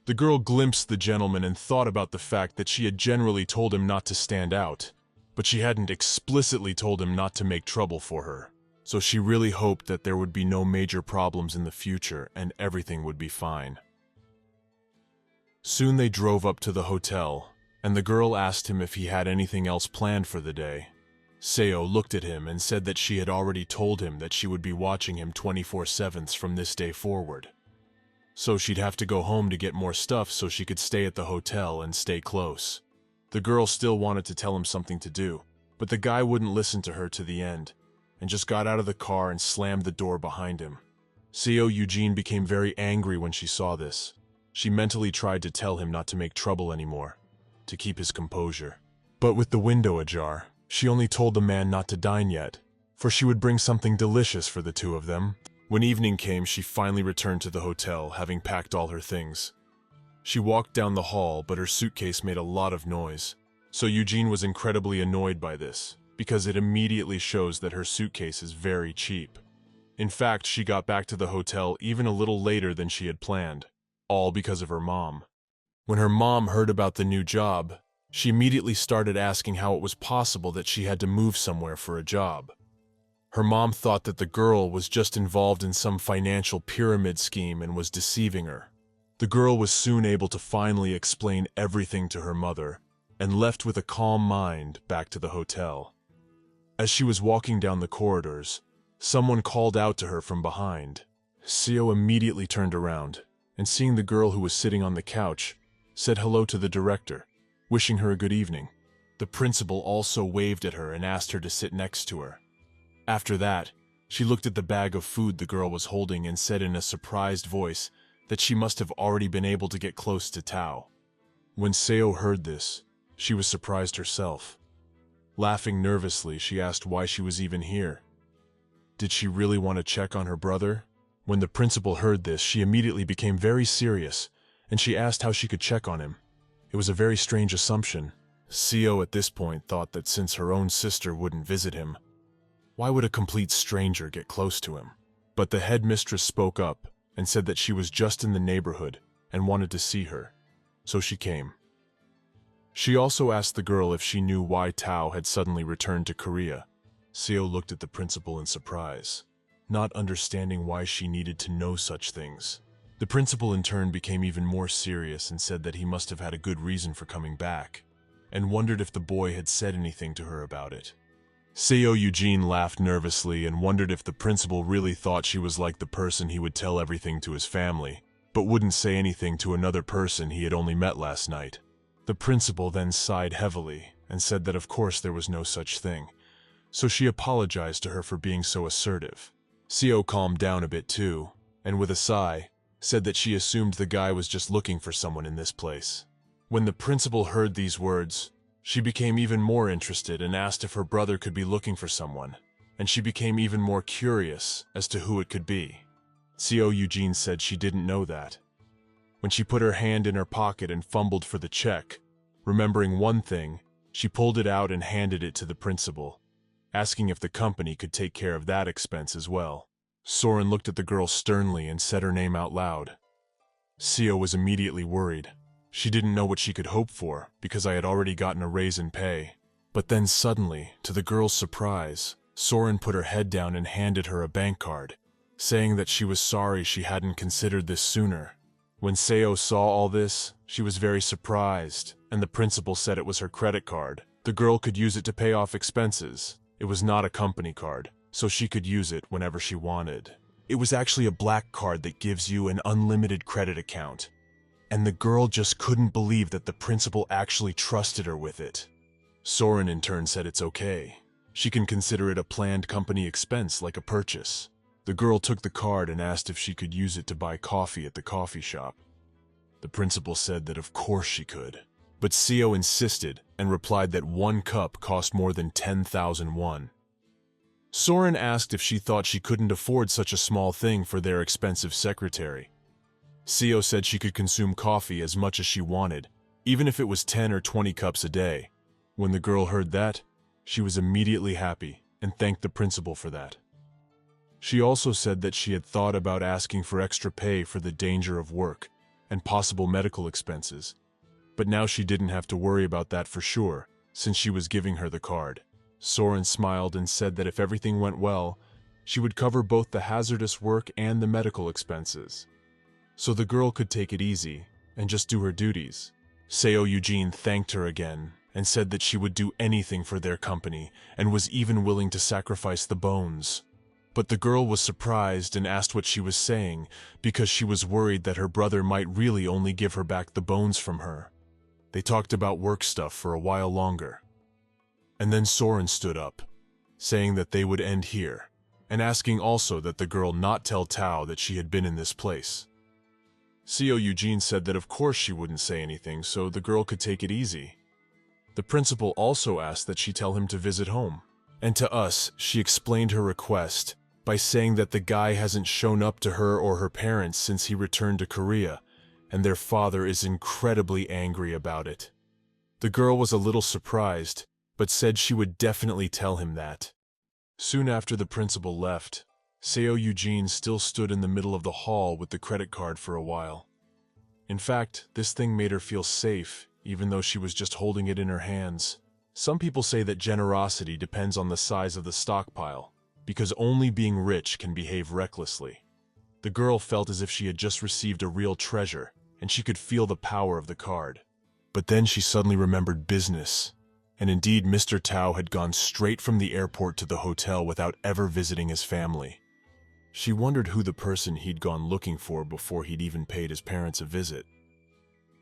The girl glimpsed the gentleman and thought about the fact that she had generally told him not to stand out, but she hadn't explicitly told him not to make trouble for her. So she really hoped that there would be no major problems in the future and everything would be fine. Soon they drove up to the hotel, and the girl asked him if he had anything else planned for the day. Seo looked at him and said that she had already told him that she would be watching him 24/7 from this day forward. So she'd have to go home to get more stuff so she could stay at the hotel and stay close. The girl still wanted to tell him something to do, but the guy wouldn't listen to her to the end, and just got out of the car and slammed the door behind him. Co. Eugene became very angry when she saw this. She mentally tried to tell him not to make trouble anymore, to keep his composure. But with the window ajar, she only told the man not to dine yet, for she would bring something delicious for the two of them. When evening came, she finally returned to the hotel, having packed all her things. She walked down the hall, but her suitcase made a lot of noise. So Eugene was incredibly annoyed by this, because it immediately shows that her suitcase is very cheap. In fact, she got back to the hotel even a little later than she had planned, all because of her mom. When her mom heard about the new job, she immediately started asking how it was possible that she had to move somewhere for a job. Her mom thought that the girl was just involved in some financial pyramid scheme and was deceiving her. The girl was soon able to finally explain everything to her mother, and left with a calm mind back to the hotel. As she was walking down the corridors, someone called out to her from behind. Seo immediately turned around, and seeing the girl who was sitting on the couch, said hello to the director, wishing her a good evening. The principal also waved at her and asked her to sit next to her. After that, she looked at the bag of food the girl was holding and said in a surprised voice that she must have already been able to get close to Tao. When Seo heard this, she was surprised herself. Laughing nervously, she asked why she was even here. Did she really want to check on her brother? When the principal heard this, she immediately became very serious, and she asked how she could check on him. It was a very strange assumption. Seo at this point thought that since her own sister wouldn't visit him, why would a complete stranger get close to him? But the headmistress spoke up and said that she was just in the neighborhood and wanted to see her, so she came. She also asked the girl if she knew why Tao had suddenly returned to Korea. Seo looked at the principal in surprise, not understanding why she needed to know such things. The principal in turn became even more serious and said that he must have had a good reason for coming back, and wondered if the boy had said anything to her about it. Seo Eugene laughed nervously and wondered if the principal really thought she was like the person he would tell everything to his family, but wouldn't say anything to another person he had only met last night. The principal then sighed heavily and said that of course there was no such thing, so she apologized to her for being so assertive. Seo calmed down a bit too, and with a sigh, said that she assumed the guy was just looking for someone in this place. When the principal heard these words, she became even more interested and asked if her brother could be looking for someone, and she became even more curious as to who it could be. Seo Eugene said she didn't know that. When she put her hand in her pocket and fumbled for the check, remembering one thing, she pulled it out and handed it to the principal, asking if the company could take care of that expense as well. Soren looked at the girl sternly and said her name out loud. Seo was immediately worried. She didn't know what she could hope for, because I had already gotten a raise in pay. But then suddenly, to the girl's surprise, Soren put her head down and handed her a bank card, saying that she was sorry she hadn't considered this sooner. When Seo saw all this, she was very surprised, and the principal said it was her credit card. The girl could use it to pay off expenses. It was not a company card, so she could use it whenever she wanted. It was actually a black card that gives you an unlimited credit account. And the girl just couldn't believe that the principal actually trusted her with it. Soren in turn said it's okay. She can consider it a planned company expense like a purchase. The girl took the card and asked if she could use it to buy coffee at the coffee shop. The principal said that of course she could. But Seo insisted and replied that one cup cost more than 10,000 won. Soren asked if she thought she couldn't afford such a small thing for their expensive secretary. Seo said she could consume coffee as much as she wanted, even if it was 10 or 20 cups a day. When the girl heard that, she was immediately happy and thanked the principal for that. She also said that she had thought about asking for extra pay for the danger of work and possible medical expenses, but now she didn't have to worry about that for sure, since she was giving her the card. Soren smiled and said that if everything went well, she would cover both the hazardous work and the medical expenses, so the girl could take it easy and just do her duties. Seo Eugene thanked her again and said that she would do anything for their company and was even willing to sacrifice the bones. But the girl was surprised and asked what she was saying because she was worried that her brother might really only give her back the bones from her. They talked about work stuff for a while longer. And then Soren stood up, saying that they would end here, and asking also that the girl not tell Tao that she had been in this place. Seo Eugene said that of course she wouldn't say anything so the girl could take it easy. The principal also asked that she tell him to visit home. And to us, she explained her request by saying that the guy hasn't shown up to her or her parents since he returned to Korea, and their father is incredibly angry about it. The girl was a little surprised, but said she would definitely tell him that. Soon after the principal left, Seo Eugene still stood in the middle of the hall with the credit card for a while. In fact, this thing made her feel safe, even though she was just holding it in her hands. Some people say that generosity depends on the size of the stockpile, because only being rich can behave recklessly. The girl felt as if she had just received a real treasure, and she could feel the power of the card. But then she suddenly remembered business, and indeed Mr. Tao had gone straight from the airport to the hotel without ever visiting his family. She wondered who the person he'd gone looking for before he'd even paid his parents a visit.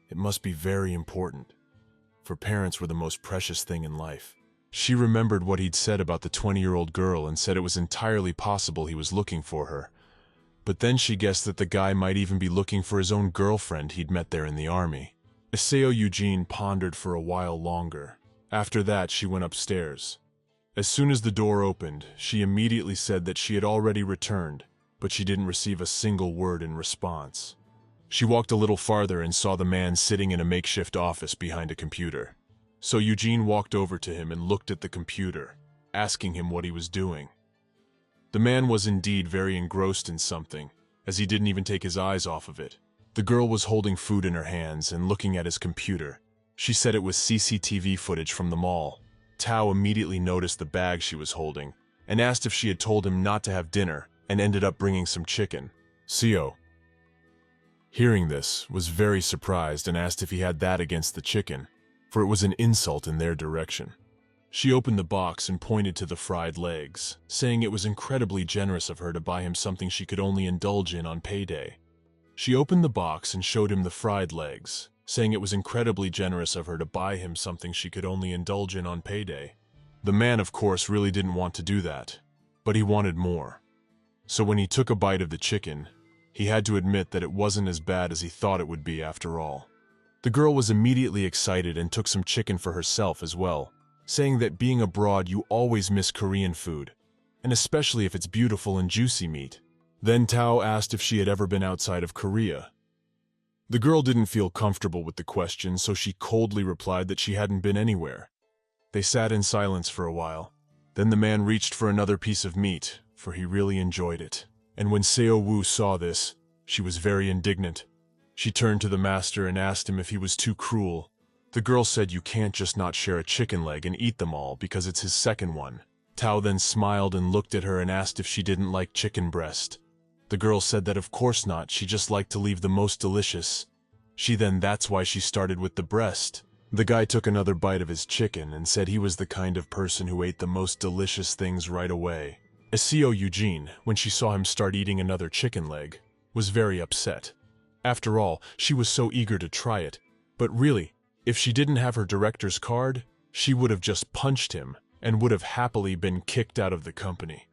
It must be very important, for parents were the most precious thing in life. She remembered what he'd said about the 20-year-old girl and said it was entirely possible he was looking for her, but then she guessed that the guy might even be looking for his own girlfriend he'd met there in the army. Iseo Eugene pondered for a while longer. After that, she went upstairs. As soon as the door opened, she immediately said that she had already returned, but she didn't receive a single word in response. She walked a little farther and saw the man sitting in a makeshift office behind a computer. So Eugene walked over to him and looked at the computer, asking him what he was doing. The man was indeed very engrossed in something, as he didn't even take his eyes off of it. The girl was holding food in her hands and looking at his computer. She said it was CCTV footage from the mall. Tao immediately noticed the bag she was holding and asked if she had told him not to have dinner and ended up bringing some chicken. Seo, hearing this, was very surprised and asked if he had that against the chicken, for it was an insult in their direction. She opened the box and pointed to the fried legs, saying it was incredibly generous of her to buy him something she could only indulge in on payday. She opened the box and showed him the fried legs, saying it was incredibly generous of her to buy him something she could only indulge in on payday. The man, of course, really didn't want to do that, but he wanted more. So when he took a bite of the chicken, he had to admit that it wasn't as bad as he thought it would be after all. The girl was immediately excited and took some chicken for herself as well, saying that being abroad you always miss Korean food, and especially if it's beautiful and juicy meat. Then Tao asked if she had ever been outside of Korea. The girl didn't feel comfortable with the question, so she coldly replied that she hadn't been anywhere. They sat in silence for a while. Then the man reached for another piece of meat, for he really enjoyed it. And when Seo Woo saw this, she was very indignant. She turned to the master and asked him if he was too cruel. The girl said you can't just not share a chicken leg and eat them all because it's his second one. Tao then smiled and looked at her and asked if she didn't like chicken breast. The girl said that of course not, she just liked to leave the most delicious. That's why she started with the breast. The guy took another bite of his chicken and said he was the kind of person who ate the most delicious things right away. Iseo Eugene, when she saw him start eating another chicken leg, was very upset. After all, she was so eager to try it. But really, if she didn't have her director's card, she would have just punched him and would have happily been kicked out of the company.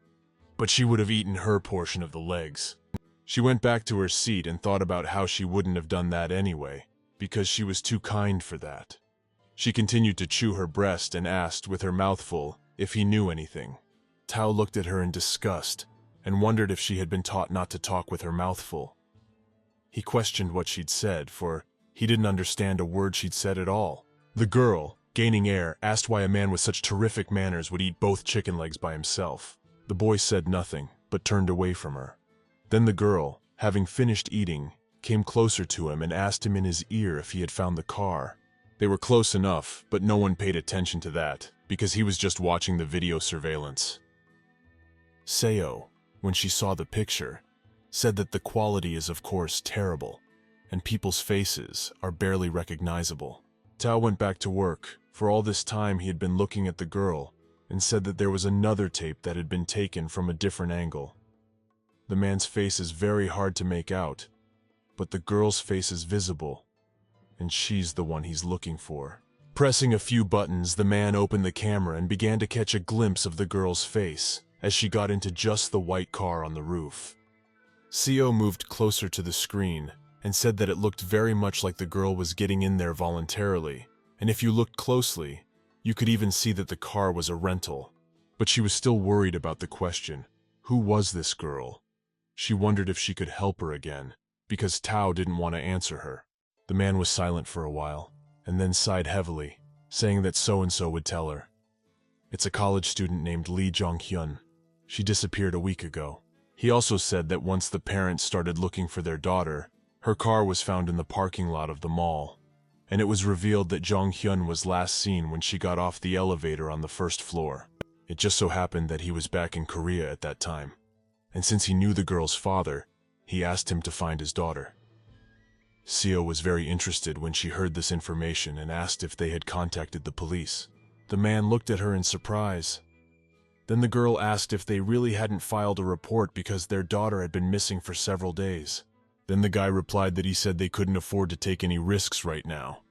But she would have eaten her portion of the legs. She went back to her seat and thought about how she wouldn't have done that anyway, because she was too kind for that. She continued to chew her breast and asked, with her mouth full, if he knew anything. Tao looked at her in disgust and wondered if she had been taught not to talk with her mouth full. He questioned what she'd said, for he didn't understand a word she'd said at all. The girl, gaining air, asked why a man with such terrific manners would eat both chicken legs by himself. The boy said nothing, but turned away from her. Then the girl, having finished eating, came closer to him and asked him in his ear if he had found the car. They were close enough, but no one paid attention to that, because he was just watching the video surveillance. Seo, when she saw the picture, said that the quality is of course terrible, and people's faces are barely recognizable. Tao went back to work. For all this time he had been looking at the girl, and said that there was another tape that had been taken from a different angle. The man's face is very hard to make out, but the girl's face is visible, and she's the one he's looking for. Pressing a few buttons, the man opened the camera and began to catch a glimpse of the girl's face as she got into just the white car on the roof. Seo moved closer to the screen and said that it looked very much like the girl was getting in there voluntarily, and if you looked closely, you could even see that the car was a rental. But she was still worried about the question, who was this girl? She wondered if she could help her again, because Tao didn't want to answer her. The man was silent for a while, and then sighed heavily, saying that so-and-so would tell her. It's a college student named Lee Jong-hyun. She disappeared a week ago. He also said that once the parents started looking for their daughter, her car was found in the parking lot of the mall, and it was revealed that Jong-hyun was last seen when she got off the elevator on the first floor. It just so happened that he was back in Korea at that time, and since he knew the girl's father, he asked him to find his daughter. Seo was very interested when she heard this information and asked if they had contacted the police. The man looked at her in surprise. Then the girl asked if they really hadn't filed a report because their daughter had been missing for several days. Then the guy replied that he said they couldn't afford to take any risks right now.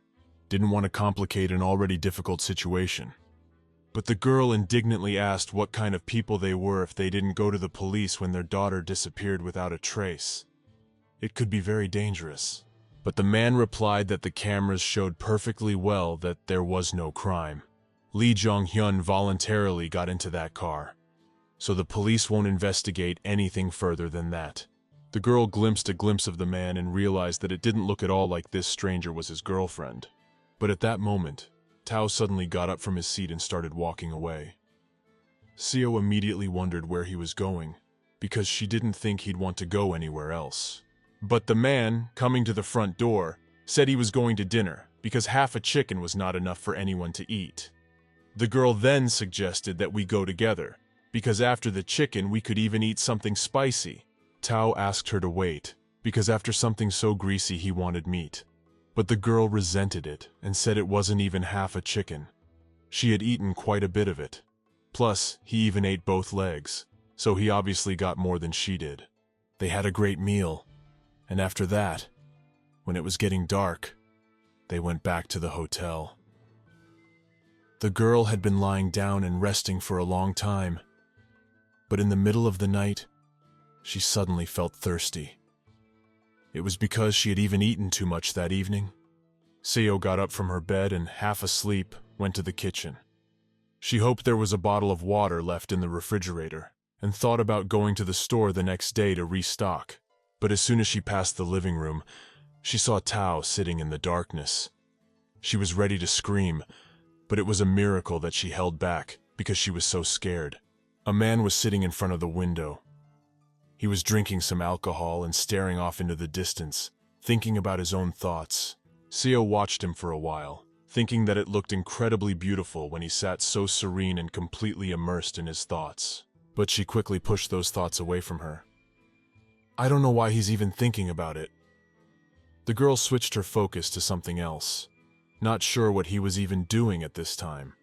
Didn't want to complicate an already difficult situation. But the girl indignantly asked what kind of people they were if they didn't go to the police when their daughter disappeared without a trace. It could be very dangerous. But the man replied that the cameras showed perfectly well that there was no crime. Lee Jong-hyun voluntarily got into that car, so the police won't investigate anything further than that. The girl glimpsed a glimpse of the man and realized that it didn't look at all like this stranger was his girlfriend. But at that moment, Tao suddenly got up from his seat and started walking away. Seo immediately wondered where he was going, because she didn't think he'd want to go anywhere else. But the man, coming to the front door, said he was going to dinner, because half a chicken was not enough for anyone to eat. The girl then suggested that we go together, because after the chicken we could even eat something spicy. Tao asked her to wait, because after something so greasy he wanted meat. But the girl resented it and said it wasn't even half a chicken. She had eaten quite a bit of it. Plus, he even ate both legs, so he obviously got more than she did. They had a great meal, and after that, when it was getting dark, they went back to the hotel. The girl had been lying down and resting for a long time, but in the middle of the night, she suddenly felt thirsty. It was because she had even eaten too much that evening. Seo got up from her bed and, half asleep, went to the kitchen. She hoped there was a bottle of water left in the refrigerator, and thought about going to the store the next day to restock. But as soon as she passed the living room, she saw Tao sitting in the darkness. She was ready to scream, but it was a miracle that she held back because she was so scared. A man was sitting in front of the window. He was drinking some alcohol and staring off into the distance, thinking about his own thoughts. Seo watched him for a while, thinking that it looked incredibly beautiful when he sat so serene and completely immersed in his thoughts. But she quickly pushed those thoughts away from her. I don't know why he's even thinking about it. The girl switched her focus to something else, not sure what he was even doing at this time.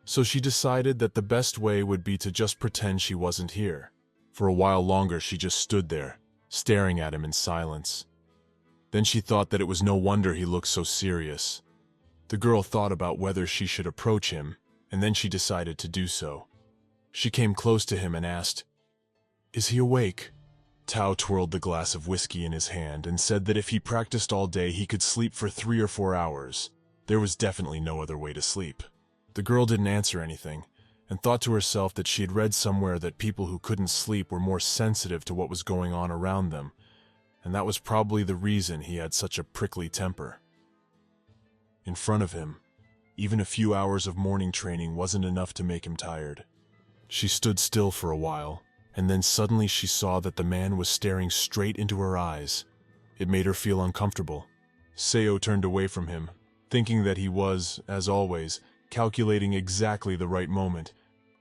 So she decided that the best way would be to just pretend she wasn't here. For a while longer she just stood there, staring at him in silence. Then she thought that it was no wonder he looked so serious. The girl thought about whether she should approach him, and then she decided to do so. She came close to him and asked, "Is he awake?" Tao twirled the glass of whiskey in his hand and said that if he practiced all day he could sleep for 3 or 4 hours. There was definitely no other way to sleep. The girl didn't answer anything, and thought to herself that she had read somewhere that people who couldn't sleep were more sensitive to what was going on around them, and that was probably the reason he had such a prickly temper. In front of him, even a few hours of morning training wasn't enough to make him tired. She stood still for a while, and then suddenly she saw that the man was staring straight into her eyes. It made her feel uncomfortable. Seo turned away from him, thinking that he was, as always, calculating exactly the right moment,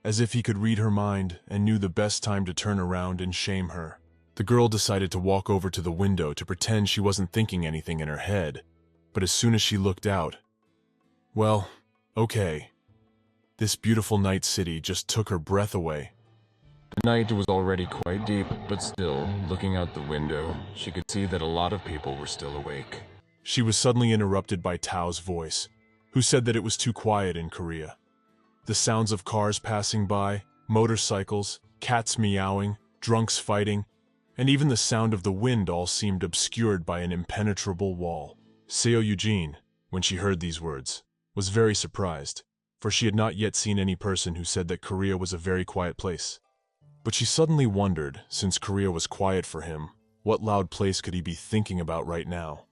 as if he could read her mind and knew the best time to turn around and shame her. The girl decided to walk over to the window to pretend she wasn't thinking anything in her head, but as soon as she looked out, well, okay. This beautiful night city just took her breath away. The night was already quite deep, but still, looking out the window, she could see that a lot of people were still awake. She was suddenly interrupted by Tao's voice, who said that it was too quiet in Korea. The sounds of cars passing by, motorcycles, cats meowing, drunks fighting, and even the sound of the wind all seemed obscured by an impenetrable wall. Seo Eugene, when she heard these words, was very surprised, for she had not yet seen any person who said that Korea was a very quiet place. But she suddenly wondered, since Korea was quiet for him, what loud place could he be thinking about right now?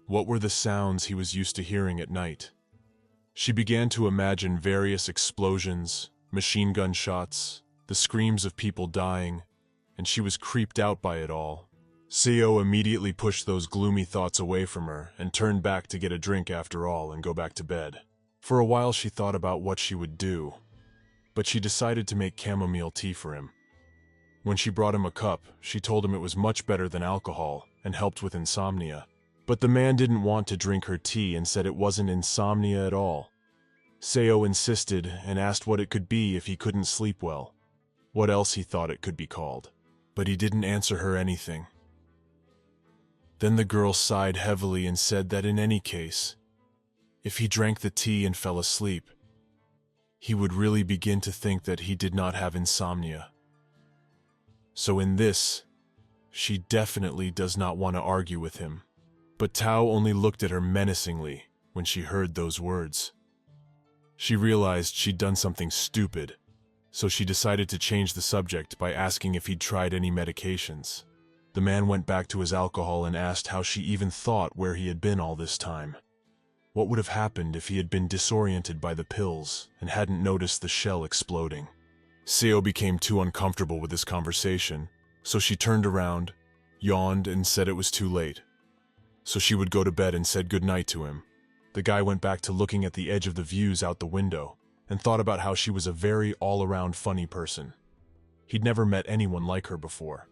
What were the sounds he was used to hearing at night? She began to imagine various explosions, machine gun shots, the screams of people dying, and she was creeped out by it all. Seo immediately pushed those gloomy thoughts away from her and turned back to get a drink after all and go back to bed. For a while she thought about what she would do, but she decided to make chamomile tea for him. When she brought him a cup, she told him it was much better than alcohol and helped with insomnia. But the man didn't want to drink her tea and said it wasn't insomnia at all. Seo insisted and asked what it could be if he couldn't sleep well, what else he thought it could be called. But he didn't answer her anything. Then the girl sighed heavily and said that in any case, if he drank the tea and fell asleep, he would really begin to think that he did not have insomnia. So in this, she definitely does not want to argue with him. But Tao only looked at her menacingly when she heard those words. She realized she'd done something stupid, so she decided to change the subject by asking if he'd tried any medications. The man went back to his alcohol and asked how she even thought where he had been all this time. What would have happened if he had been disoriented by the pills and hadn't noticed the shell exploding? Seo became too uncomfortable with this conversation, so she turned around, yawned, and said it was too late. So she would go to bed and said goodnight to him. The guy went back to looking at the edge of the views out the window and thought about how she was a very all-around funny person. He'd never met anyone like her before.